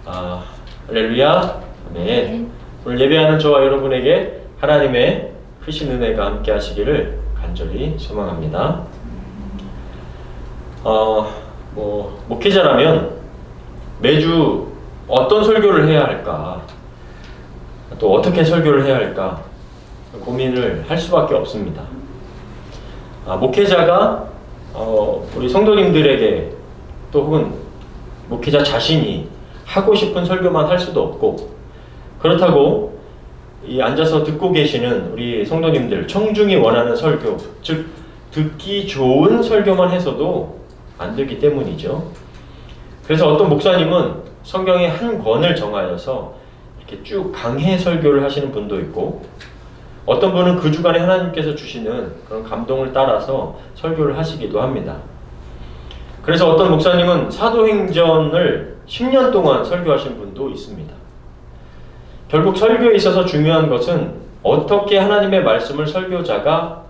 할렐루야. 아멘. 오늘 예배하는 저와 여러분에게 하나님의 크신 은혜가 함께 하시기를 간절히 소망합니다. 목회자라면 매주 어떤 설교를 해야 할까, 또 어떻게 설교를 해야 할까 고민을 할 수밖에 없습니다. 목회자가 우리 성도님들에게 또 혹은 목회자 자신이 하고 싶은 설교만 할 수도 없고, 그렇다고 이 앉아서 듣고 계시는 우리 성도님들 청중이 원하는 설교, 즉 듣기 좋은 설교만 해서도 안 되기 때문이죠. 그래서 어떤 목사님은 성경의 한 권을 정하여서 이렇게 쭉 강해 설교를 하시는 분도 있고, 어떤 분은 그 주간에 하나님께서 주시는 그런 감동을 따라서 설교를 하시기도 합니다. 그래서 어떤 목사님은 사도행전을 10년 동안 설교하신 분도 있습니다. 결국 설교에 있어서 중요한 것은 어떻게 하나님의 말씀을 설교자가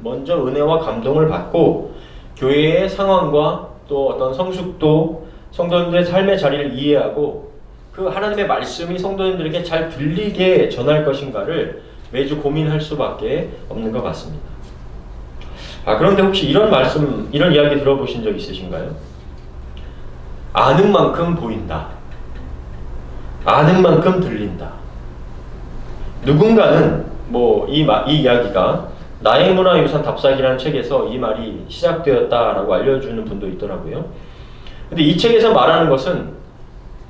먼저 은혜와 감동을 받고 교회의 상황과 또 어떤 성숙도, 성도님들의 삶의 자리를 이해하고 그 하나님의 말씀이 성도님들에게 잘 들리게 전할 것인가를 매주 고민할 수밖에 없는 것 같습니다. 그런데 혹시 이런 이야기 들어보신 적 있으신가요? 아는 만큼 보인다. 아는 만큼 들린다. 누군가는 이 이야기가 나의 문화유산 답사기라는 책에서 이 말이 시작되었다라고 알려주는 분도 있더라고요. 근데 이 책에서 말하는 것은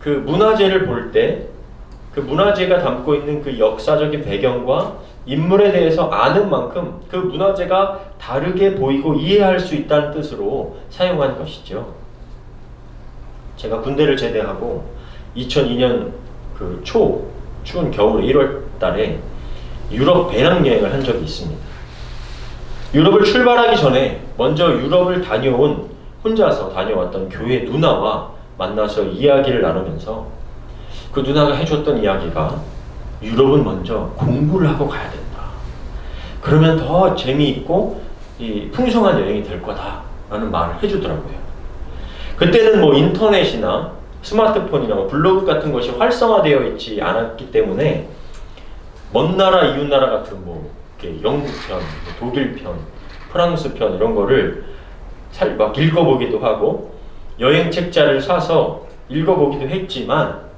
그 문화재를 볼 때 그 문화재가 담고 있는 그 역사적인 배경과 인물에 대해서 아는 만큼 그 문화재가 다르게 보이고 이해할 수 있다는 뜻으로 사용한 것이죠. 제가 군대를 제대하고 2002년 그 추운 겨울에 1월 달에 유럽 배낭여행을 한 적이 있습니다. 유럽을 출발하기 전에 먼저 유럽을 혼자서 다녀왔던 교회 누나와 만나서 이야기를 나누면서 그 누나가 해줬던 이야기가 유럽은 먼저 공부를 하고 가야 된다. 그러면 더 재미있고 풍성한 여행이 될 거다라는 말을 해주더라고요. 그때는 인터넷이나 스마트폰이나 블로그 같은 것이 활성화되어 있지 않았기 때문에 먼 나라 이웃 나라 같은 영국 편, 독일 편, 프랑스 편 이런 거를 막 읽어보기도 하고 여행 책자를 사서 읽어보기도 했지만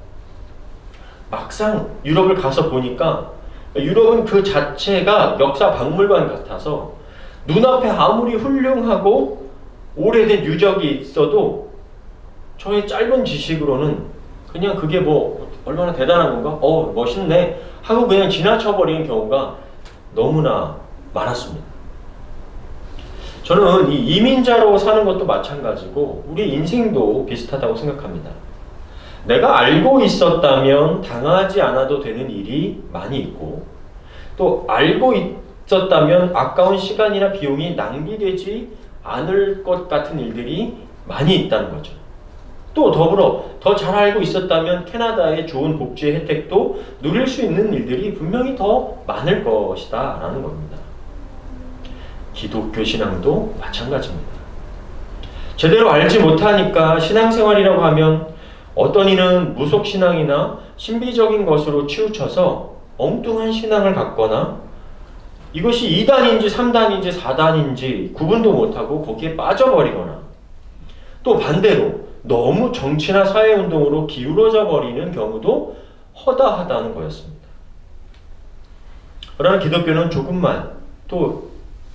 막상 유럽을 가서 보니까 유럽은 그 자체가 역사 박물관 같아서 눈앞에 아무리 훌륭하고 오래된 유적이 있어도 저의 짧은 지식으로는 그냥 그게 얼마나 대단한 건가? 멋있네 하고 그냥 지나쳐버리는 경우가 너무나 많았습니다. 저는 이 이민자로 사는 것도 마찬가지고 우리 인생도 비슷하다고 생각합니다. 내가 알고 있었다면 당하지 않아도 되는 일이 많이 있고, 또 알고 있었다면 아까운 시간이나 비용이 낭비되지 않을 것 같은 일들이 많이 있다는 거죠. 또 더불어 더 잘 알고 있었다면 캐나다의 좋은 복지의 혜택도 누릴 수 있는 일들이 분명히 더 많을 것이다 라는 겁니다. 기독교 신앙도 마찬가지입니다. 제대로 알지 못하니까 신앙생활이라고 하면 어떤 이는 무속신앙이나 신비적인 것으로 치우쳐서 엉뚱한 신앙을 갖거나 이것이 2단인지 3단인지 4단인지 구분도 못하고 거기에 빠져버리거나, 또 반대로 너무 정치나 사회운동으로 기울어져 버리는 경우도 허다하다는 거였습니다. 그러나 기독교는 조금만 또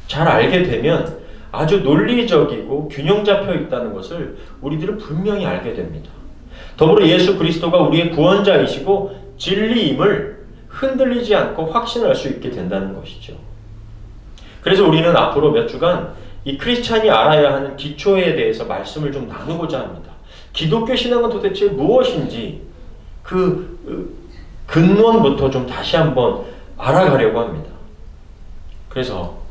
잘 알게 되면 아주 논리적이고 균형 잡혀 있다는 것을 우리들은 분명히 알게 됩니다. 더불어 예수 그리스도가 우리의 구원자이시고 진리임을 흔들리지 않고 확신할 수 있게 된다는 것이죠. 그래서 우리는 앞으로 몇 주간 이 크리스찬이 알아야 하는 기초에 대해서 말씀을 좀 나누고자 합니다. 기독교 신앙은 도대체 무엇인지 그 근원부터 좀 다시 한번 알아가려고 합니다. 그래서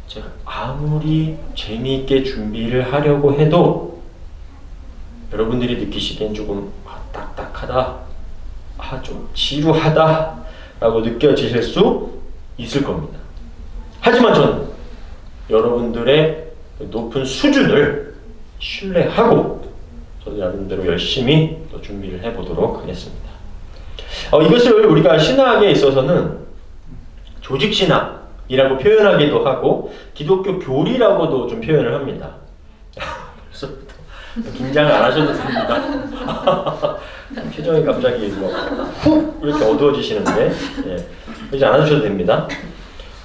제가 아무리 재미있게 준비를 하려고 해도 여러분들이 느끼시기엔 조금 딱딱하다, 좀 지루하다 라고 느껴지실 수 있을 겁니다. 하지만 저는 여러분들의 높은 수준을 신뢰하고 저도 나름대로 열심히 또 준비를 해보도록 하겠습니다. 이것을 우리가 신학에 있어서는 조직신학이라고 표현하기도 하고 기독교 교리라고도 좀 표현을 합니다. 벌써부터 긴장을 안 하셔도 됩니다. 표정이 갑자기 훅 이렇게 어두워지시는데 그러지 않으셔도 됩니다.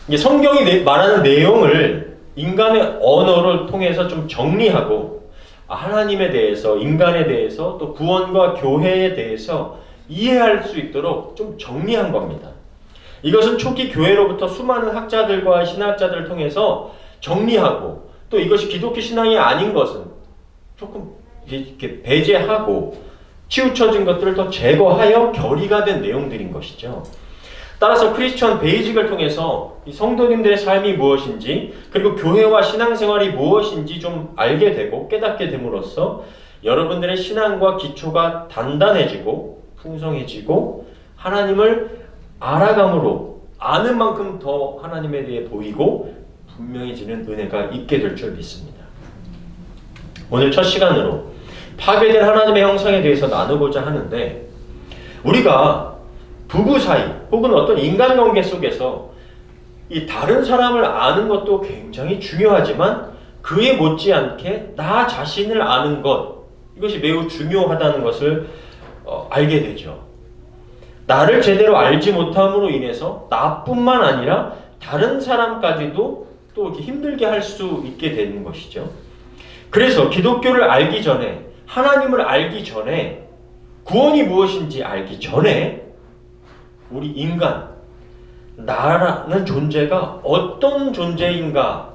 이게 성경이 말하는 내용을 인간의 언어를 통해서 좀 정리하고 하나님에 대해서, 인간에 대해서, 또 구원과 교회에 대해서 이해할 수 있도록 좀 정리한 겁니다. 이것은 초기 교회로부터 수많은 학자들과 신학자들을 통해서 정리하고, 또 이것이 기독교 신앙이 아닌 것은 조금 이렇게 배제하고 치우쳐진 것들을 더 제거하여 결의가 된 내용들인 것이죠. 따라서 크리스천 베이직을 통해서 이 성도님들의 삶이 무엇인지, 그리고 교회와 신앙생활이 무엇인지 좀 알게 되고 깨닫게 됨으로써 여러분들의 신앙과 기초가 단단해지고 풍성해지고 하나님을 알아감으로 아는 만큼 더 하나님에 대해 보이고 분명해지는 은혜가 있게 될 줄 믿습니다. 오늘 첫 시간으로 파괴된 하나님의 형상에 대해서 나누고자 하는데, 우리가 부부 사이 혹은 어떤 인간관계 속에서 이 다른 사람을 아는 것도 굉장히 중요하지만 그에 못지않게 나 자신을 아는 것, 이것이 매우 중요하다는 것을 알게 되죠. 나를 제대로 알지 못함으로 인해서 나뿐만 아니라 다른 사람까지도 또 이렇게 힘들게 할 수 있게 되는 것이죠. 그래서 기독교를 알기 전에, 하나님을 알기 전에, 구원이 무엇인지 알기 전에 우리 인간, 나라는 존재가 어떤 존재인가,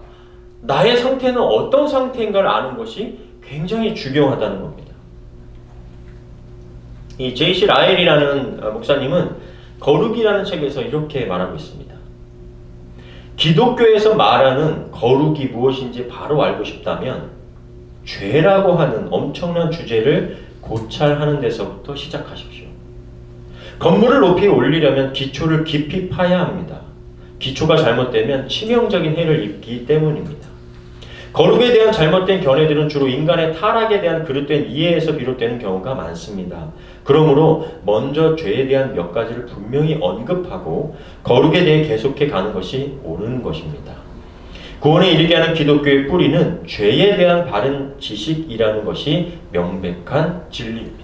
나의 상태는 어떤 상태인가를 아는 것이 굉장히 중요하다는 겁니다. 이 J.C. 라엘이라는 목사님은 거룩이라는 책에서 이렇게 말하고 있습니다. 기독교에서 말하는 거룩이 무엇인지 바로 알고 싶다면 죄라고 하는 엄청난 주제를 고찰하는 데서부터 시작하십시오. 건물을 높이 올리려면 기초를 깊이 파야 합니다. 기초가 잘못되면 치명적인 해를 입기 때문입니다. 거룩에 대한 잘못된 견해들은 주로 인간의 타락에 대한 그릇된 이해에서 비롯되는 경우가 많습니다. 그러므로 먼저 죄에 대한 몇 가지를 분명히 언급하고 거룩에 대해 계속해 가는 것이 옳은 것입니다. 구원에 이르게 하는 기독교의 뿌리는 죄에 대한 바른 지식이라는 것이 명백한 진리입니다.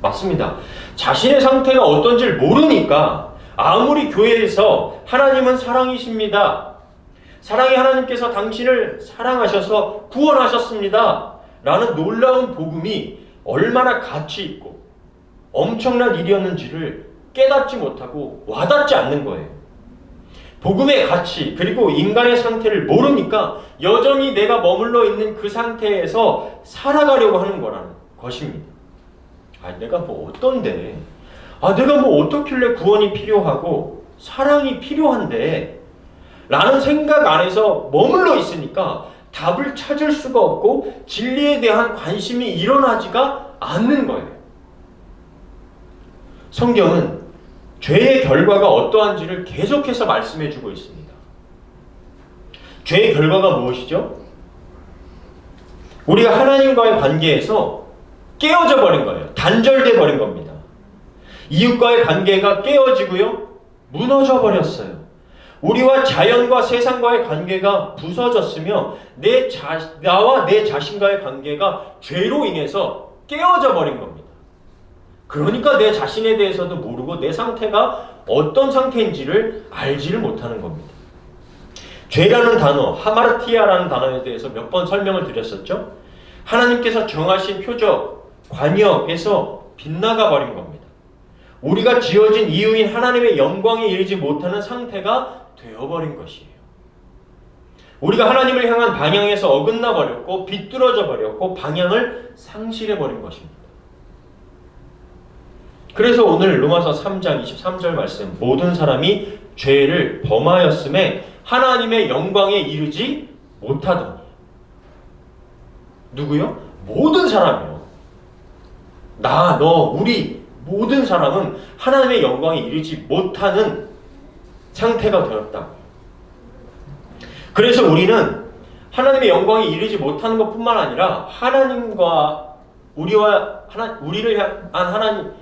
맞습니다. 자신의 상태가 어떤지를 모르니까 아무리 교회에서 하나님은 사랑이십니다, 사랑의 하나님께서 당신을 사랑하셔서 구원하셨습니다 라는 놀라운 복음이 얼마나 가치 있고 엄청난 일이었는지를 깨닫지 못하고 와닿지 않는 거예요. 복음의 가치, 그리고 인간의 상태를 모르니까 여전히 내가 머물러 있는 그 상태에서 살아가려고 하는 거라는 것입니다. 내가 뭐 어떤데, 내가 뭐 어떻길래 구원이 필요하고 사랑이 필요한데 라는 생각 안에서 머물러 있으니까 답을 찾을 수가 없고 진리에 대한 관심이 일어나지가 않는 거예요. 성경은 죄의 결과가 어떠한지를 계속해서 말씀해주고 있습니다. 죄의 결과가 무엇이죠? 우리가 하나님과의 관계에서 깨어져 버린 거예요. 단절돼 버린 겁니다. 이웃과의 관계가 깨어지고요, 무너져 버렸어요. 우리와 자연과 세상과의 관계가 부서졌으며 나와 내 자신과의 관계가 죄로 인해서 깨어져 버린 겁니다. 그러니까 내 자신에 대해서도 모르고 내 상태가 어떤 상태인지를 알지를 못하는 겁니다. 죄라는 단어, 하마르티아라는 단어에 대해서 몇 번 설명을 드렸었죠. 하나님께서 정하신 표적, 관역에서 빗나가 버린 겁니다. 우리가 지어진 이유인 하나님의 영광에 이르지 못하는 상태가 되어버린 것이에요. 우리가 하나님을 향한 방향에서 어긋나 버렸고 비뚤어져 버렸고 방향을 상실해 버린 것입니다. 그래서 오늘 로마서 3장 23절 말씀, 모든 사람이 죄를 범하였음에 하나님의 영광에 이르지 못하더니. 누구요? 모든 사람이요. 나, 너, 우리 모든 사람은 하나님의 영광에 이르지 못하는 상태가 되었다. 그래서 우리는 하나님의 영광에 이르지 못하는 것뿐만 아니라 하나님과 우리를 향한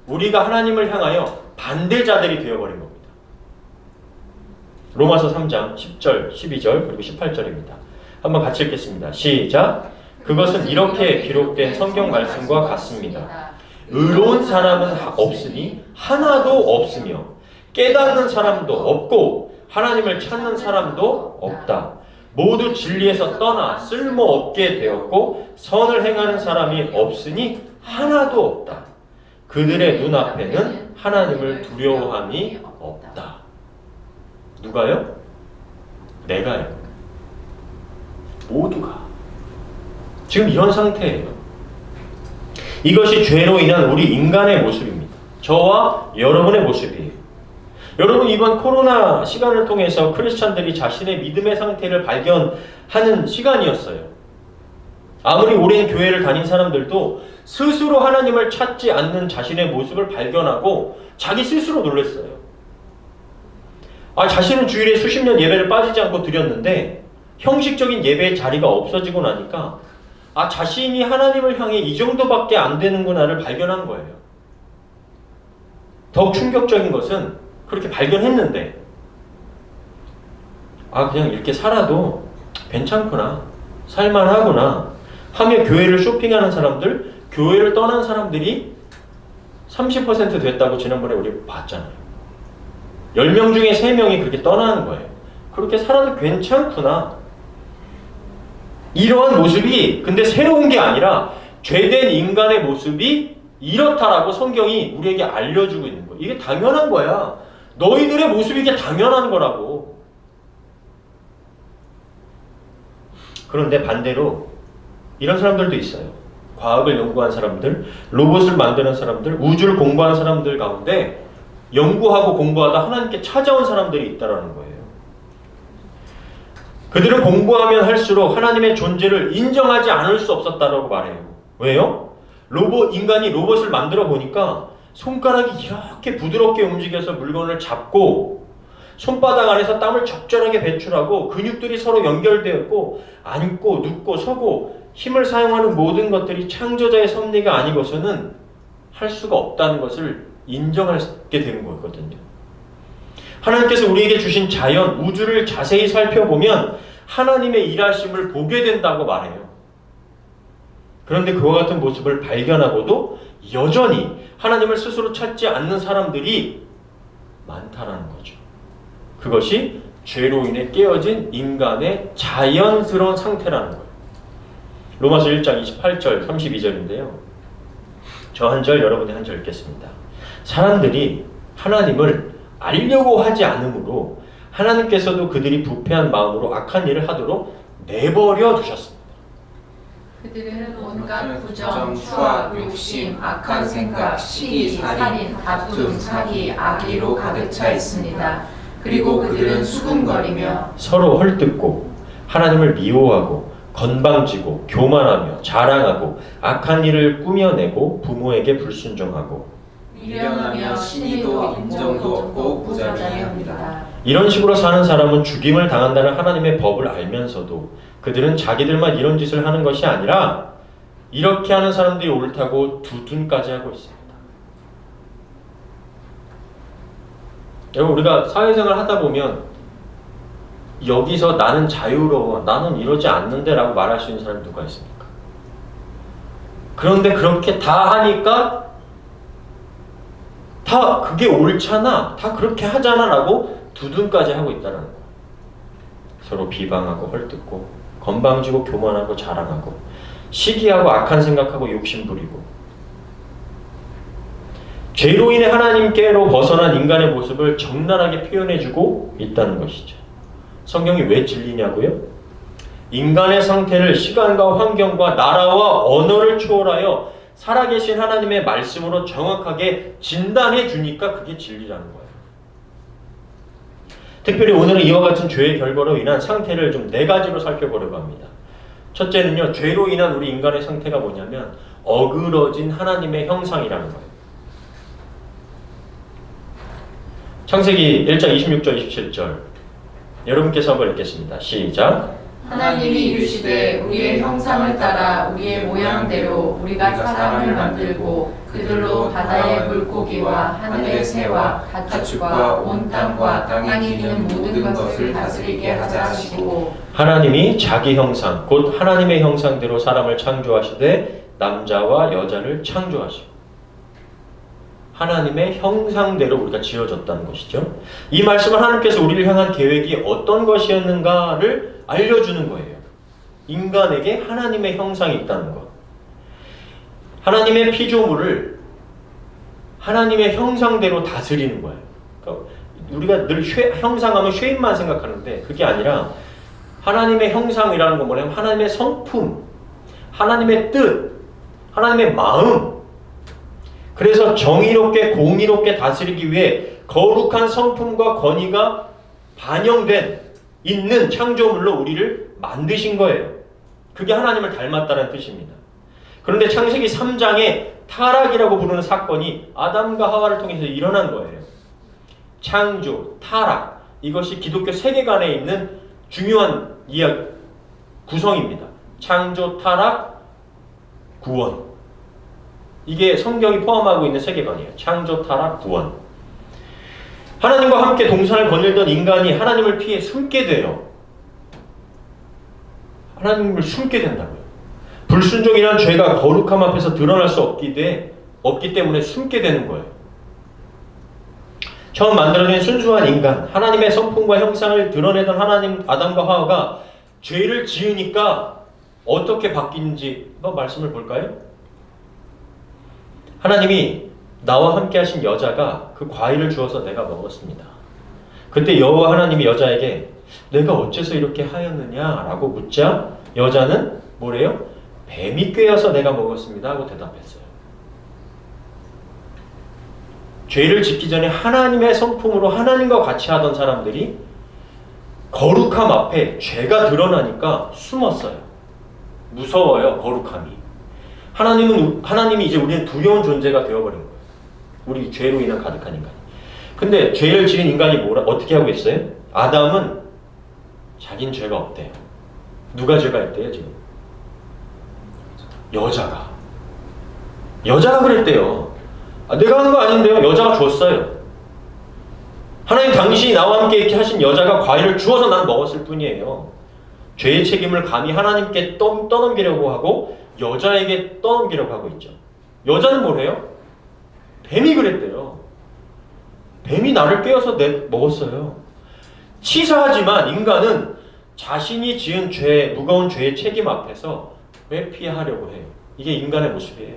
우리가 하나님을 향하여 반대자들이 되어버린 겁니다. 로마서 3장 10절, 12절 그리고 18절입니다. 한번 같이 읽겠습니다. 시작. 그것은 이렇게 기록된 성경 말씀과 같습니다. 의로운 사람은 없으니 하나도 없으며 깨닫는 사람도 없고 하나님을 찾는 사람도 없다. 모두 진리에서 떠나 쓸모없게 되었고 선을 행하는 사람이 없으니 하나도 없다. 그들의 눈앞에는 하나님을 두려워함이 없다. 누가요? 내가요. 모두가. 지금 이런 상태예요. 이것이 죄로 인한 우리 인간의 모습입니다. 저와 여러분의 모습이에요. 여러분, 이번 코로나 시간을 통해서 크리스찬들이 자신의 믿음의 상태를 발견하는 시간이었어요. 아무리 오랜 교회를 다닌 사람들도 스스로 하나님을 찾지 않는 자신의 모습을 발견하고 자기 스스로 놀랐어요. 자신은 주일에 수십 년 예배를 빠지지 않고 드렸는데 형식적인 예배의 자리가 없어지고 나니까 자신이 하나님을 향해 이 정도밖에 안 되는구나를 발견한 거예요. 더욱 충격적인 것은 그렇게 발견했는데 그냥 이렇게 살아도 괜찮구나, 살만하구나 하며 교회를 쇼핑하는 사람들, 교회를 떠난 사람들이 30% 됐다고 지난번에 우리 봤잖아요. 10명 중에 3명이 그렇게 떠나는 거예요. 그렇게 살아도 괜찮구나. 이러한 모습이 근데 새로운 게 아니라 죄된 인간의 모습이 이렇다라고 성경이 우리에게 알려주고 있는 거예요. 이게 당연한 거야. 너희들의 모습이 이게 당연한 거라고. 그런데 반대로 이런 사람들도 있어요. 과학을 연구한 사람들, 로봇을 만드는 사람들, 우주를 공부한 사람들 가운데 연구하고 공부하다 하나님께 찾아온 사람들이 있다는 거예요. 그들은 공부하면 할수록 하나님의 존재를 인정하지 않을 수 없었다라고 말해요. 왜요? 인간이 로봇을 만들어 보니까 손가락이 이렇게 부드럽게 움직여서 물건을 잡고 손바닥 안에서 땀을 적절하게 배출하고 근육들이 서로 연결되었고 앉고 눕고 서고 힘을 사용하는 모든 것들이 창조자의 섭리가 아니고서는 할 수가 없다는 것을 인정하게 되는 거거든요. 하나님께서 우리에게 주신 자연, 우주를 자세히 살펴보면 하나님의 일하심을 보게 된다고 말해요. 그런데 그와 같은 모습을 발견하고도 여전히 하나님을 스스로 찾지 않는 사람들이 많다라는 거죠. 그것이 죄로 인해 깨어진 인간의 자연스러운 상태라는 거예요. 로마서 1장 28절, 32절인데요. 저 한 절, 여러분이 한 절 읽겠습니다. 사람들이 하나님을 알려고 하지 않으므로 하나님께서도 그들이 부패한 마음으로 악한 일을 하도록 내버려 두셨습니다. 그들은 온갖 부정, 추악, 욕심, 악한 생각, 시기, 살인, 다툼, 사기, 악의로 가득 차 있습니다. 그리고 그들은 수군거리며 서로 헐뜯고 하나님을 미워하고 건방지고 교만하며 자랑하고 악한 일을 꾸며내고 부모에게 불순종하고 미련하며 신의도 인정도 없고 부자리합니다. 이런 식으로 사는 사람은 죽임을 당한다는 하나님의 법을 알면서도 그들은 자기들만 이런 짓을 하는 것이 아니라 이렇게 하는 사람들이 옳다고 두둔까지 하고 있습니다. 여러분, 우리가 사회생활 하다 보면 여기서 나는 자유로워, 나는 이러지 않는데 라고 말할 수 있는 사람이 누가 있습니까? 그런데 그렇게 다 하니까 다 그게 옳잖아, 다 그렇게 하잖아 라고 두둔까지 하고 있다는 거예요. 서로 비방하고 헐뜯고 건방지고 교만하고 자랑하고 시기하고 악한 생각하고 욕심 부리고 죄로 인해 하나님께로 벗어난 인간의 모습을 적나라하게 표현해주고 있다는 것이죠. 성경이 왜 진리냐고요? 인간의 상태를 시간과 환경과 나라와 언어를 초월하여 살아계신 하나님의 말씀으로 정확하게 진단해 주니까 그게 진리라는 거예요. 특별히 오늘은 이와 같은 죄의 결과로 인한 상태를 좀 4가지로 살펴보려고 합니다. 첫째는요, 죄로 인한 우리 인간의 상태가 뭐냐면 어그러진 하나님의 형상이라는 거예요. 창세기 1장 26절 27절 여러분께서 한번 읽겠습니다. 시작. 하나님이 이르시되 우리의 형상을 따라 우리의 모양대로 우리가 사람을 만들고 그들로 바다의 물고기와 하늘의 새와 가축과 온 땅과 땅에 기는 모든 것을 다스리게 하자 하시고 하나님이 자기 형상 곧 하나님의 형상대로 사람을 창조하시되 남자와 여자를 창조하시고 하나님의 형상대로 우리가 지어졌다는 것이죠. 이 말씀은 하나님께서 우리를 향한 계획이 어떤 것이었는가를 알려주는 거예요. 인간에게 하나님의 형상이 있다는 것. 하나님의 피조물을 하나님의 형상대로 다스리는 거예요. 그러니까 우리가 늘 형상하면 쉐입만 생각하는데 그게 아니라 하나님의 형상이라는 건 뭐냐면 하나님의 성품, 하나님의 뜻, 하나님의 마음. 그래서 정의롭게 공의롭게 다스리기 위해 거룩한 성품과 권위가 반영된 있는 창조물로 우리를 만드신 거예요. 그게 하나님을 닮았다는 뜻입니다. 그런데 창세기 3장에 타락이라고 부르는 사건이 아담과 하와를 통해서 일어난 거예요. 창조, 타락, 이것이 기독교 세계관에 있는 중요한 구성입니다. 창조, 타락, 구원. 이게 성경이 포함하고 있는 세계관이에요. 창조, 타락, 구원. 하나님과 함께 동산을 거닐던 인간이 하나님을 피해 숨게 돼요. 하나님을 숨게 된다고요. 불순종이란 죄가 거룩함 앞에서 드러날 수 없기 때문에 숨게 되는 거예요. 처음 만들어진 순수한 인간, 하나님의 성품과 형상을 드러내던 하나님 아담과 하와가 죄를 지으니까 어떻게 바뀌는지 한번 말씀을 볼까요? 하나님이 나와 함께 하신 여자가 그 과일을 주어서 내가 먹었습니다. 그때 여호와 하나님이 여자에게 내가 어째서 이렇게 하였느냐 라고 묻자 여자는 뭐래요? 뱀이 꿰어서 내가 먹었습니다 하고 대답했어요. 죄를 짓기 전에 하나님의 성품으로 하나님과 같이 하던 사람들이 거룩함 앞에 죄가 드러나니까 숨었어요. 무서워요, 거룩함이. 하나님이 이제 우리는 두려운 존재가 되어버린 거예요. 우리 죄로 인한 가득한 인간이. 근데 죄를 지은 인간이 어떻게 하고 있어요? 아담은 자긴 죄가 없대요. 누가 죄가 있대요, 지금? 여자가 그랬대요. 내가 한 거 아닌데요. 여자가 줬어요. 하나님 당신이 나와 함께 이렇게 하신 여자가 과일을 주어서 난 먹었을 뿐이에요. 죄의 책임을 감히 하나님께 떠넘기려고 하고 여자에게 떠넘기려고 하고 있죠. 여자는 뭐래요? 뱀이 그랬대요. 뱀이 나를 꿰어서 먹었어요. 치사하지만 인간은 자신이 지은 무거운 죄의 책임 앞에서 회피하려고 해요. 이게 인간의 모습이에요.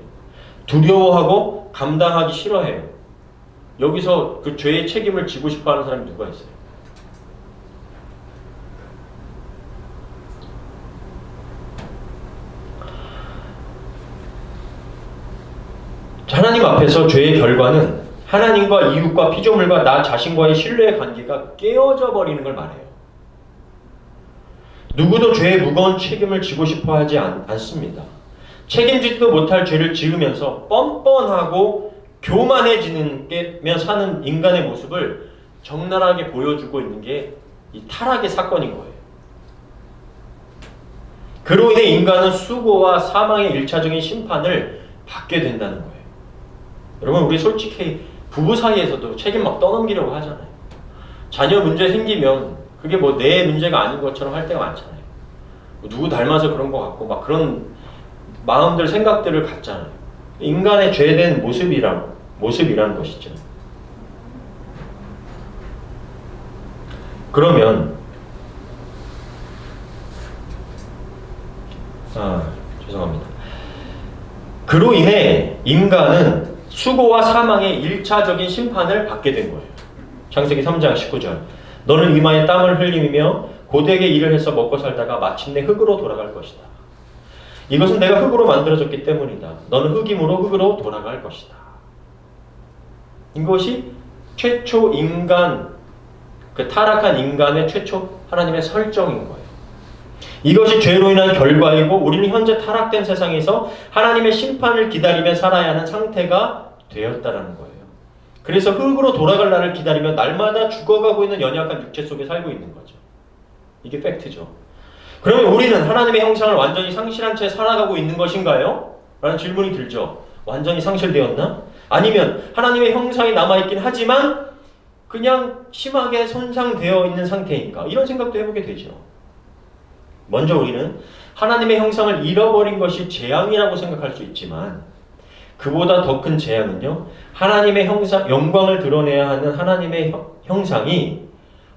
두려워하고 감당하기 싫어해요. 여기서 그 죄의 책임을 지고 싶어하는 사람이 누가 있어요? 하나님 앞에서 죄의 결과는 하나님과 이웃과 피조물과 나 자신과의 신뢰의 관계가 깨어져 버리는 걸 말해요. 누구도 죄의 무거운 책임을 지고 싶어 하지 않습니다. 책임지지도 못할 죄를 지으면서 뻔뻔하고 교만해지는 사는 인간의 모습을 적나라하게 보여주고 있는 게 이 타락의 사건인 거예요. 그로 인해 인간은 수고와 사망의 일차적인 심판을 받게 된다는 거예요. 여러분, 우리 솔직히 부부 사이에서도 책임 막 떠넘기려고 하잖아요. 자녀 문제 생기면 그게 뭐 내 문제가 아닌 것처럼 할 때가 많잖아요. 누구 닮아서 그런 것 같고 막 그런 마음들, 생각들을 갖잖아요. 인간의 죄된 모습이라는 것이죠. 그러면 죄송합니다. 그로 인해 인간은 수고와 사망의 1차적인 심판을 받게 된 거예요. 창세기 3장 19절. 너는 이마에 땀을 흘리며 고되게 일을 해서 먹고 살다가 마침내 흙으로 돌아갈 것이다. 이것은 내가 흙으로 만들어졌기 때문이다. 너는 흙이므로 흙으로 돌아갈 것이다. 이것이 최초 인간, 그 타락한 인간의 최초 하나님의 설정인 거예요. 이것이 죄로 인한 결과이고 우리는 현재 타락된 세상에서 하나님의 심판을 기다리며 살아야 하는 상태가 되었다라는 거예요. 그래서 흙으로 돌아갈 날을 기다리며 날마다 죽어가고 있는 연약한 육체 속에 살고 있는 거죠. 이게 팩트죠. 그러면 우리는 하나님의 형상을 완전히 상실한 채 살아가고 있는 것인가요? 라는 질문이 들죠. 완전히 상실되었나? 아니면 하나님의 형상이 남아있긴 하지만 그냥 심하게 손상되어 있는 상태인가? 이런 생각도 해보게 되죠. 먼저 우리는 하나님의 형상을 잃어버린 것이 재앙이라고 생각할 수 있지만 그보다 더 큰 재앙은요, 하나님의 형상, 영광을 드러내야 하는 하나님의 형상이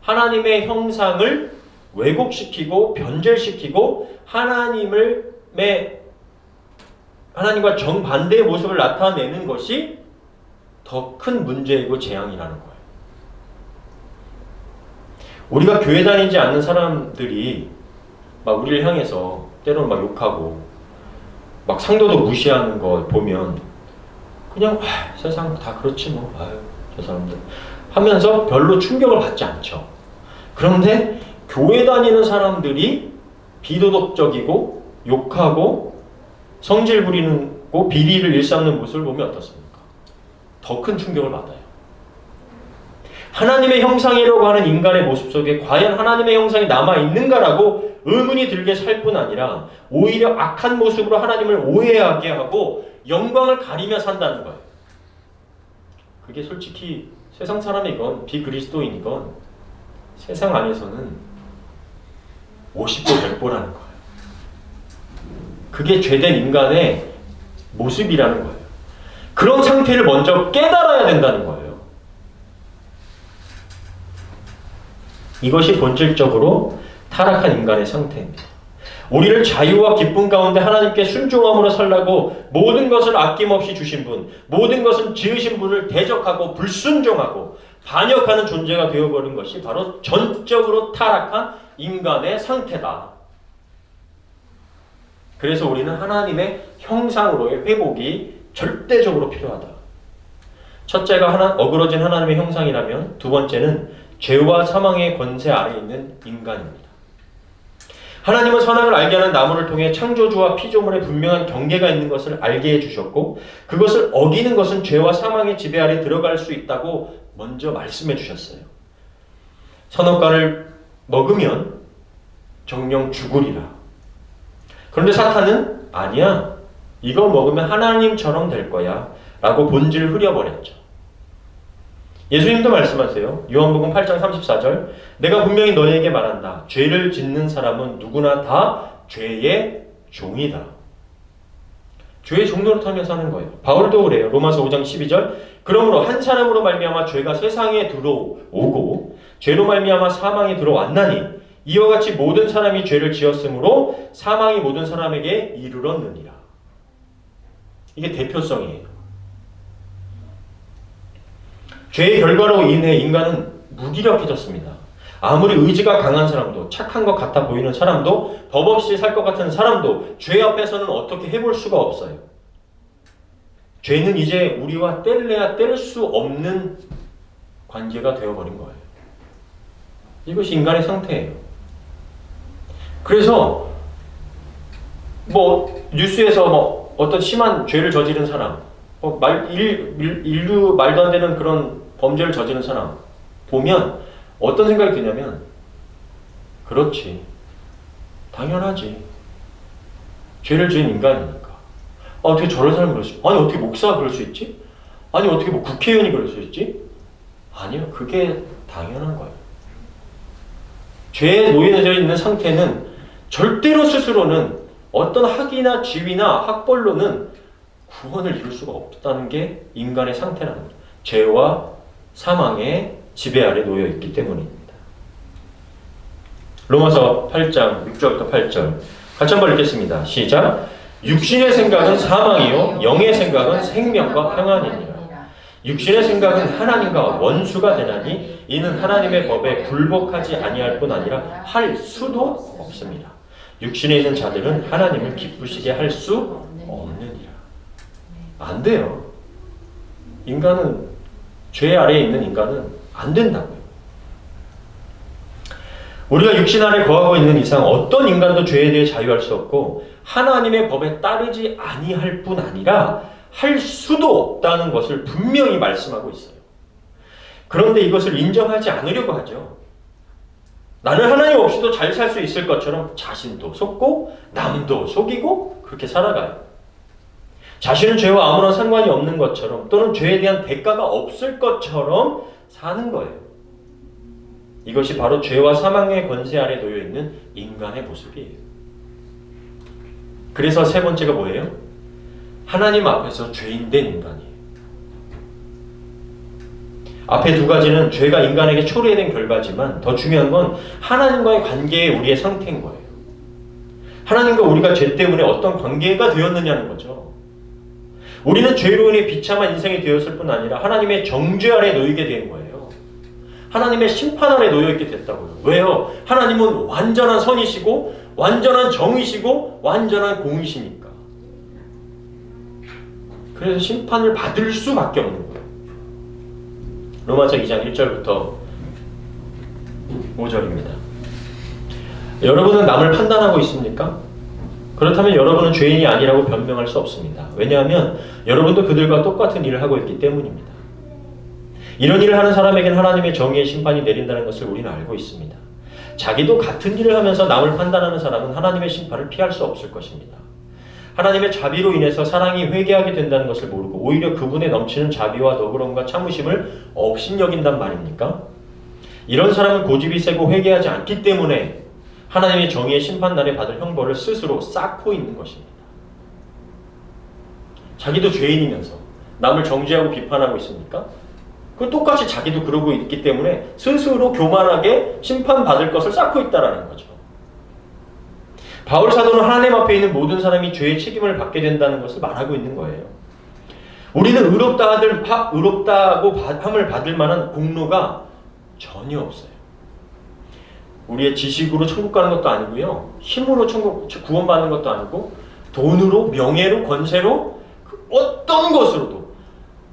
하나님의 형상을 왜곡시키고 변절시키고 하나님과 정반대의 모습을 나타내는 것이 더 큰 문제이고 재앙이라는 거예요. 우리가 교회 다니지 않는 사람들이 막 우리를 향해서 때로는 막 욕하고 막 상도도 무시하는 걸 보면 그냥 세상 다 그렇지 뭐, 아유 저 사람들 하면서 별로 충격을 받지 않죠. 그런데 교회 다니는 사람들이 비도덕적이고 욕하고 성질 부리고 비리를 일삼는 모습을 보면 어떻습니까? 더 큰 충격을 받아요. 하나님의 형상이라고 하는 인간의 모습 속에 과연 하나님의 형상이 남아있는가라고 의문이 들게 살 뿐 아니라 오히려 악한 모습으로 하나님을 오해하게 하고 영광을 가리며 산다는 거예요. 그게 솔직히 세상 사람이건 비그리스도인이건 세상 안에서는 50보 100보라는 거예요. 그게 죄된 인간의 모습이라는 거예요. 그런 상태를 먼저 깨달아야 된다는 거예요. 이것이 본질적으로 타락한 인간의 상태입니다. 우리를 자유와 기쁨 가운데 하나님께 순종함으로 살라고 모든 것을 아낌없이 주신 분, 모든 것을 지으신 분을 대적하고 불순종하고 반역하는 존재가 되어버린 것이 바로 전적으로 타락한 인간의 상태다. 그래서 우리는 하나님의 형상으로의 회복이 절대적으로 필요하다. 첫째가 어그러진 하나님의 형상이라면 두 번째는 죄와 사망의 권세 아래에 있는 인간입니다. 하나님은 선악을 알게 하는 나무를 통해 창조주와 피조물의 분명한 경계가 있는 것을 알게 해주셨고 그것을 어기는 것은 죄와 사망의 지배 아래 들어갈 수 있다고 먼저 말씀해 주셨어요. 선악과를 먹으면 정령 죽으리라. 그런데 사탄은 아니야. 이거 먹으면 하나님처럼 될 거야. 라고 본질을 흐려버렸죠. 예수님도 말씀하세요. 요한복음 8장 34절 내가 분명히 너희에게 말한다. 죄를 짓는 사람은 누구나 다 죄의 종이다. 죄의 종노릇하며 사는 거예요. 바울도 그래요. 로마서 5장 12절 그러므로 한 사람으로 말미암아 죄가 세상에 들어오고 죄로 말미암아 사망이 들어왔나니 이와 같이 모든 사람이 죄를 지었으므로 사망이 모든 사람에게 이르렀느니라. 이게 대표성이에요. 죄의 결과로 인해 인간은 무기력해졌습니다. 아무리 의지가 강한 사람도 착한 것 같아 보이는 사람도 법 없이 살 것 같은 사람도 죄 앞에서는 어떻게 해볼 수가 없어요. 죄는 이제 우리와 뗄래야 뗄 수 없는 관계가 되어버린 거예요. 이것이 인간의 상태예요. 그래서 뉴스에서 어떤 심한 죄를 저지른 사람 인류 말도 안 되는 그런 범죄를 저지른 사람 보면 어떤 생각이 드냐면 그렇지. 당연하지. 죄를 지은 인간이니까. 어떻게 저런 사람이 그럴 수 있지? 아니 어떻게 목사가 그럴 수 있지? 아니 어떻게 국회의원이 그럴 수 있지? 아니요. 그게 당연한 거예요. 죄에 놓여져 있는 상태는 절대로 스스로는 어떤 학이나 지위나 학벌로는 구원을 이룰 수가 없다는 게 인간의 상태라는 거죠. 죄와 사망의 지배 아래 놓여 있기 때문입니다. 로마서 8장 6절부터 8절 같이 한번 읽겠습니다. 시작. 육신의 생각은 사망이요 영의 생각은 생명과 평안이니라. 육신의 생각은 하나님과 원수가 되나니 이는 하나님의 법에 굴복하지 아니할 뿐 아니라 할 수도 없습니다. 육신에 있는 자들은 하나님을 기쁘시게 할 수 없느니라. 안 돼요. 인간은 죄 아래에 있는 인간은 안 된다고요. 우리가 육신 안에 거하고 있는 이상 어떤 인간도 죄에 대해 자유할 수 없고 하나님의 법에 따르지 아니할 뿐 아니라 할 수도 없다는 것을 분명히 말씀하고 있어요. 그런데 이것을 인정하지 않으려고 하죠. 나는 하나님 없이도 잘 살 수 있을 것처럼 자신도 속고 남도 속이고 그렇게 살아가요. 자신은 죄와 아무런 상관이 없는 것처럼 또는 죄에 대한 대가가 없을 것처럼 사는 거예요. 이것이 바로 죄와 사망의 권세 아래 놓여 있는 인간의 모습이에요. 그래서 세 번째가 뭐예요? 하나님 앞에서 죄인된 인간이에요. 앞에 두 가지는 죄가 인간에게 초래된 결과지만 더 중요한 건 하나님과의 관계의 우리의 상태인 거예요. 하나님과 우리가 죄 때문에 어떤 관계가 되었느냐는 거죠. 우리는 죄로 인해 비참한 인생이 되었을 뿐 아니라 하나님의 정죄 아래 놓이게 된 거예요. 하나님의 심판 아래 놓여있게 됐다고요. 왜요? 하나님은 완전한 선이시고 완전한 정이시고 완전한 공이시니까. 그래서 심판을 받을 수밖에 없는 거예요. 로마서 2장 1절부터 5절입니다. 여러분은 남을 판단하고 있습니까? 그렇다면 여러분은 죄인이 아니라고 변명할 수 없습니다. 왜냐하면 여러분도 그들과 똑같은 일을 하고 있기 때문입니다. 이런 일을 하는 사람에게는 하나님의 정의의 심판이 내린다는 것을 우리는 알고 있습니다. 자기도 같은 일을 하면서 남을 판단하는 사람은 하나님의 심판을 피할 수 없을 것입니다. 하나님의 자비로 인해서 사랑이 회개하게 된다는 것을 모르고 오히려 그분의 넘치는 자비와 너그러움과 참으심을 업신여긴단 말입니까? 이런 사람은 고집이 세고 회개하지 않기 때문에 하나님의 정의의 심판날에 받을 형벌을 스스로 쌓고 있는 것입니다. 자기도 죄인이면서 남을 정죄하고 비판하고 있습니까? 그 똑같이 자기도 그러고 있기 때문에 스스로 교만하게 심판받을 것을 쌓고 있다는 거죠. 바울 사도는 하나님 앞에 있는 모든 사람이 죄의 책임을 받게 된다는 것을 말하고 있는 거예요. 우리는 의롭다고 함을 받을 만한 공로가 전혀 없어요. 우리의 지식으로 천국 가는 것도 아니고요. 힘으로 천국 구원받는 것도 아니고 돈으로, 명예로, 권세로 어떤 것으로도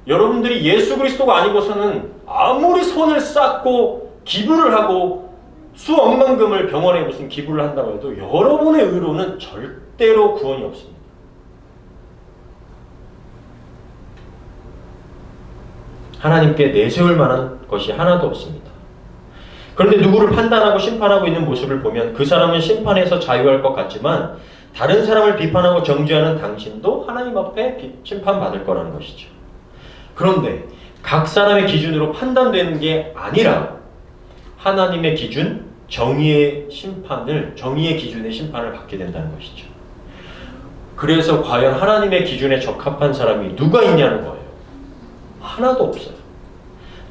여러분들이 예수 그리스도가 아니고서는 아무리 손을 쌓고 기부를 하고 수억만금을 병원에 무슨 기부를 한다고 해도 여러분의 의로는 절대로 구원이 없습니다. 하나님께 내세울 만한 것이 하나도 없습니다. 그런데 누구를 판단하고 심판하고 있는 모습을 보면 그 사람은 심판에서 자유할 것 같지만 다른 사람을 비판하고 정죄하는 당신도 하나님 앞에 심판받을 거라는 것이죠. 그런데 각 사람의 기준으로 판단되는 게 아니라 하나님의 기준, 정의의 기준의 심판을 받게 된다는 것이죠. 그래서 과연 하나님의 기준에 적합한 사람이 누가 있냐는 거예요. 하나도 없어요.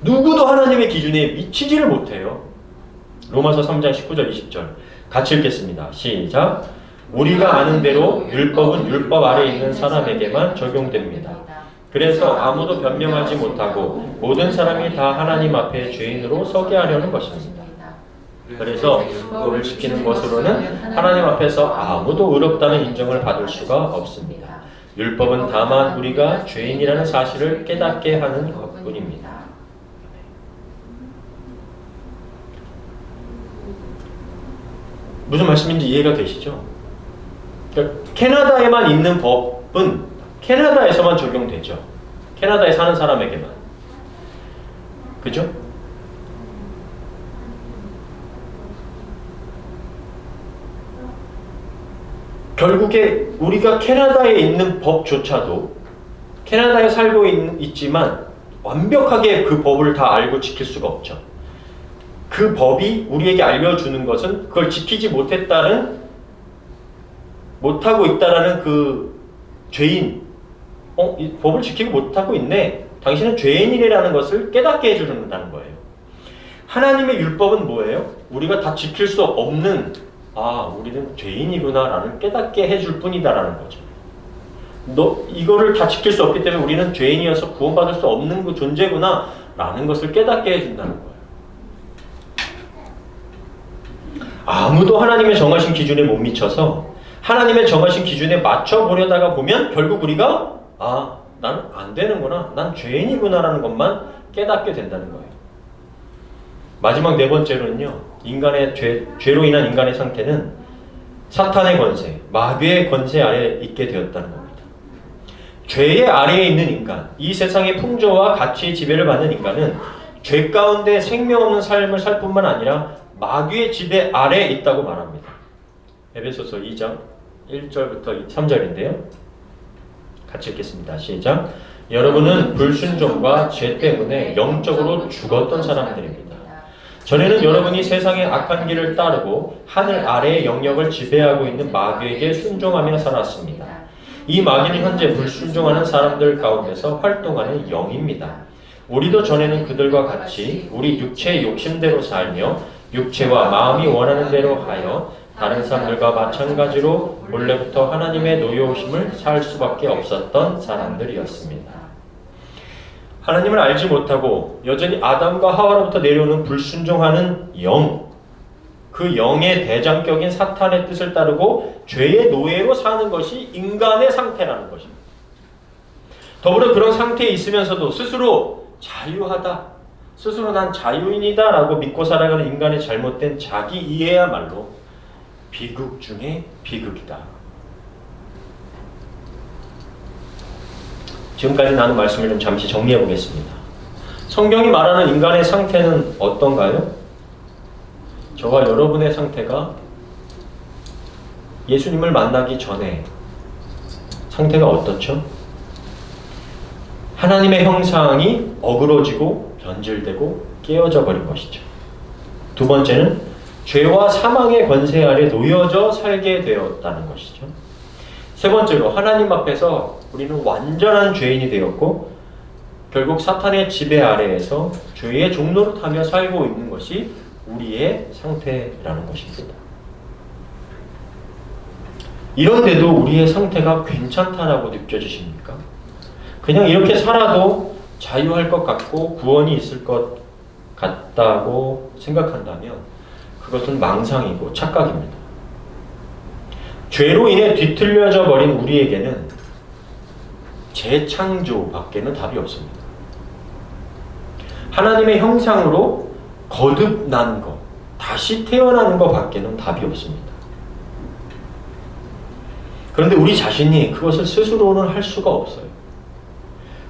누구도 하나님의 기준에 미치지를 못해요. 로마서 3장 19절 20절 같이 읽겠습니다. 시작. 우리가 아는 대로 율법은 율법 아래 있는 사람에게만 적용됩니다. 그래서 아무도 변명하지 못하고 모든 사람이 다 하나님 앞에 죄인으로 서게 하려는 것입니다. 그래서 율법을 지키는 것으로는 하나님 앞에서 아무도 의롭다는 인정을 받을 수가 없습니다. 율법은 다만 우리가 죄인이라는 사실을 깨닫게 하는 것뿐입니다. 무슨 말씀인지 이해가 되시죠? 그러니까 캐나다에만 있는 법은 캐나다에서만 적용되죠. 캐나다에 사는 사람에게만. 그죠? 결국에 우리가 캐나다에 있는 법조차도 캐나다에 살고 있지만 완벽하게 그 법을 다 알고 지킬 수가 없죠. 그 법이 우리에게 알려주는 것은 그걸 지키지 못하고 있다라는 그 죄인, 이 법을 지키고 못하고 있네. 당신은 죄인이라는 것을 깨닫게 해주는다는 거예요. 하나님의 율법은 뭐예요? 우리가 다 지킬 수 없는, 우리는 죄인이구나 라는 깨닫게 해줄 뿐이다라는 거죠. 이거를 다 지킬 수 없기 때문에 우리는 죄인이어서 구원받을 수 없는 그 존재구나 라는 것을 깨닫게 해준다는 거예요. 아무도 하나님의 정하신 기준에 못 미쳐서 하나님의 정하신 기준에 맞춰보려다가 보면 결국 우리가 나는 안 되는구나, 난 죄인이구나 라는 것만 깨닫게 된다는 거예요. 마지막 네 번째로는요, 인간의 죄로 인한 인간의 상태는 사탄의 권세, 마귀의 권세 아래에 있게 되었다는 겁니다. 죄의 아래에 있는 인간, 이 세상의 풍조와 가치의 지배를 받는 인간은 죄 가운데 생명 없는 삶을 살 뿐만 아니라 마귀의 지배 아래 있다고 말합니다. 에베소서 2장 1절부터 3절인데요. 같이 읽겠습니다. 시작. 여러분은 불순종과 죄 때문에 영적으로 죽었던 사람들입니다. 전에는 여러분이 세상의 악한 길을 따르고 하늘 아래의 영역을 지배하고 있는 마귀에게 순종하며 살았습니다. 이 마귀는 현재 불순종하는 사람들 가운데서 활동하는 영입니다. 우리도 전에는 그들과 같이 우리 육체의 욕심대로 살며 육체와 마음이 원하는 대로 하여 다른 사람들과 마찬가지로 원래부터 하나님의 노여우심을 살 수밖에 없었던 사람들이었습니다. 하나님을 알지 못하고 여전히 아담과 하와로부터 내려오는 불순종하는 영, 그 영의 대장격인 사탄의 뜻을 따르고 죄의 노예로 사는 것이 인간의 상태라는 것입니다. 더불어 그런 상태에 있으면서도 스스로 자유하다, 스스로 난 자유인이다 라고 믿고 살아가는 인간의 잘못된 자기 이해야말로 비극 중에 비극이다. 지금까지 나눈 말씀을 좀 잠시 정리해 보겠습니다. 성경이 말하는 인간의 상태는 어떤가요? 저와 여러분의 상태가 예수님을 만나기 전에 상태가 어떻죠? 하나님의 형상이 어그러지고 변질되고 깨어져 버린 것이죠. 두 번째는 죄와 사망의 권세 아래 놓여져 살게 되었다는 것이죠. 세 번째로 하나님 앞에서 우리는 완전한 죄인이 되었고 결국 사탄의 지배 아래에서 죄의 종노릇하며 살고 있는 것이 우리의 상태라는 것입니다. 이런데도 우리의 상태가 괜찮다라고 느껴지십니까? 그냥 이렇게 살아도 자유할 것 같고 구원이 있을 것 같다고 생각한다면 그것은 망상이고 착각입니다. 죄로 인해 뒤틀려져 버린 우리에게는 재창조밖에는 답이 없습니다. 하나님의 형상으로 거듭나는 것, 다시 태어나는 것 밖에는 답이 없습니다. 그런데 우리 자신이 그것을 스스로는 할 수가 없어요.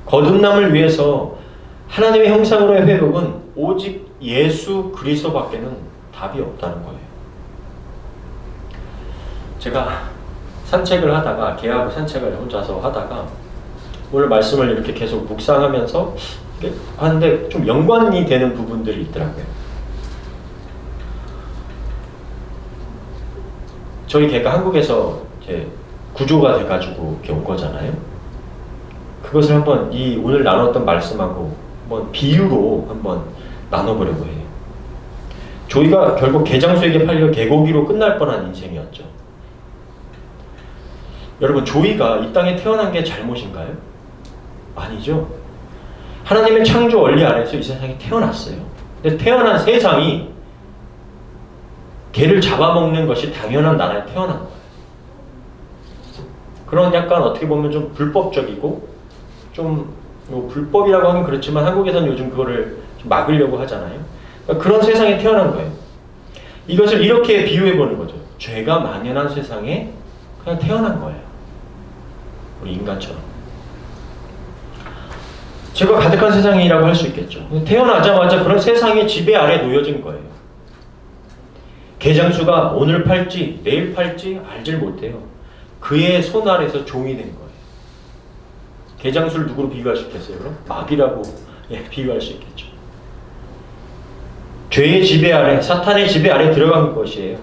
거듭남을 위해서 하나님의 형상으로의 회복은 오직 예수 그리스도밖에는 답이 없다는 거예요. 제가 산책을 하다가 개하고 산책을 혼자서 하다가 오늘 말씀을 이렇게 계속 묵상하면서 하는데 좀 연관이 되는 부분들이 있더라고요. 저희 개가 한국에서 이제 구조가 돼가지고 이렇게 온 거잖아요. 그것을 한번 이 오늘 나눴던 말씀하고 한번 비유로 한번 나눠보려고 해요. 조이가 결국 개장수에게 팔려 개고기로 끝날 뻔한 인생이었죠. 여러분, 조이가 이 땅에 태어난 게 잘못인가요? 아니죠. 하나님의 창조 원리 아래서 이 세상에 태어났어요. 근데 태어난 세상이 개를 잡아먹는 것이 당연한 나라에 태어난 거예요. 그런 약간 어떻게 보면 좀 불법적이고 좀 뭐 불법이라고 하긴 그렇지만 한국에서는 요즘 그거를 좀 막으려고 하잖아요. 그러니까 그런 세상에 태어난 거예요. 이것을 이렇게 비유해보는 거죠. 죄가 만연한 세상에 그냥 태어난 거예요. 우리 인간처럼. 죄가 가득한 세상이라고 할 수 있겠죠. 태어나자마자 그런 세상의 지배 아래 놓여진 거예요. 개장수가 오늘 팔지 내일 팔지 알질 못해요. 그의 손 아래서 종이 된 거예요. 개장수를 누구로 비유할 수 있겠어요? 그럼? 마귀라고 비유할 수 있겠죠. 죄의 지배 아래, 사탄의 지배 아래 들어간 것이에요.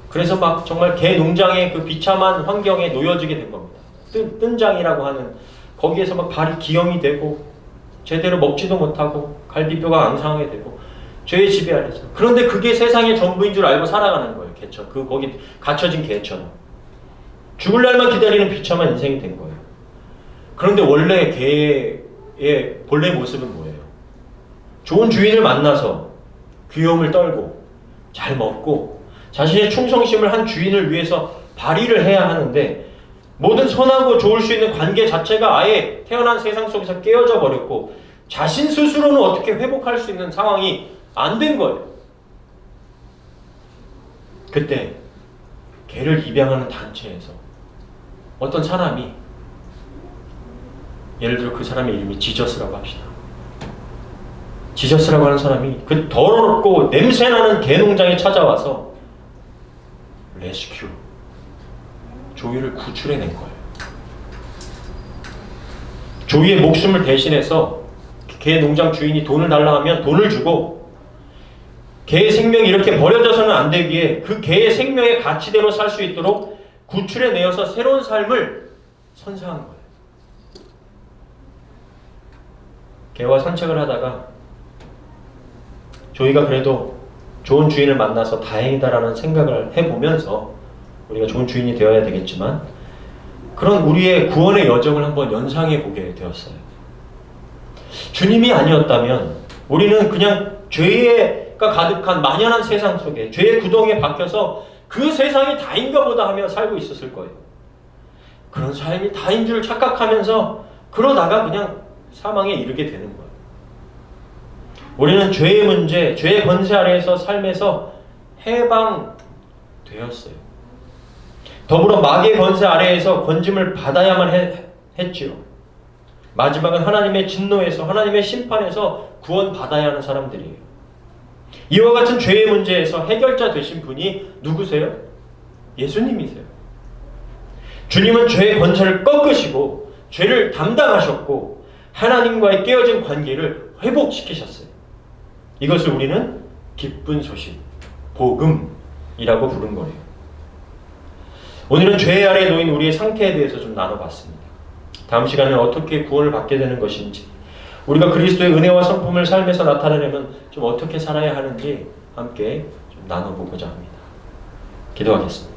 그래서 막 정말 개 농장의 그 비참한 환경에 놓여지게 된 겁니다. 뜬장이라고 하는 거기에서 막 발이 기형이 되고 제대로 먹지도 못하고 갈비뼈가 앙상하게 되고 죄의 지배 아래서. 그런데 그게 세상의 전부인 줄 알고 살아가는 거예요. 개처럼. 거기 갇혀진 개처럼. 죽을 날만 기다리는 비참한 인생이 된 거예요. 그런데 원래 개의 본래 모습은 뭐예요? 좋은 주인을 만나서 귀여움을 떨고 잘 먹고 자신의 충성심을 한 주인을 위해서 발휘를 해야 하는데 모든 선하고 좋을 수 있는 관계 자체가 아예 태어난 세상 속에서 깨어져 버렸고 자신 스스로는 어떻게 회복할 수 있는 상황이 안 된 거예요. 그때 개를 입양하는 단체에서 어떤 사람이 예를 들어 그 사람의 이름이 지저스라고 합시다. 지저스라고 하는 사람이 그 더럽고 냄새나는 개농장에 찾아와서 레스큐, 조이를 구출해낸 거예요. 조이의 목숨을 대신해서 개 농장 주인이 돈을 달라 하면 돈을 주고, 개의 생명이 이렇게 버려져서는 안 되기에 그 개의 생명의 가치대로 살 수 있도록 구출해내어서 새로운 삶을 선사한 거예요. 개와 산책을 하다가 조이가 그래도 좋은 주인을 만나서 다행이다라는 생각을 해보면서, 우리가 좋은 주인이 되어야 되겠지만 그런 우리의 구원의 여정을 한번 연상해 보게 되었어요. 주님이 아니었다면 우리는 그냥 죄가 가득한 만연한 세상 속에, 죄의 구덩이에 박혀서 그 세상이 다인가 보다 하며 살고 있었을 거예요. 그런 삶이 다인 줄 착각하면서 그러다가 그냥 사망에 이르게 되는 거예요. 우리는 죄의 문제, 죄의 권세 아래에서 삶에서 해방되었어요. 더불어 마귀의 권세 아래에서 건짐을 받아야만 했지요. 마지막은 하나님의 진노에서, 하나님의 심판에서 구원받아야 하는 사람들이에요. 이와 같은 죄의 문제에서 해결자 되신 분이 누구세요? 예수님이세요. 주님은 죄의 권세를 꺾으시고 죄를 담당하셨고 하나님과의 깨어진 관계를 회복시키셨어요. 이것을 우리는 기쁜 소식, 복음이라고 부른 거예요. 오늘은 죄 아래에 놓인 우리의 상태에 대해서 좀 나눠봤습니다. 다음 시간에 어떻게 구원을 받게 되는 것인지, 우리가 그리스도의 은혜와 성품을 삶에서 나타내려면 좀 어떻게 살아야 하는지 함께 좀 나눠보고자 합니다. 기도하겠습니다.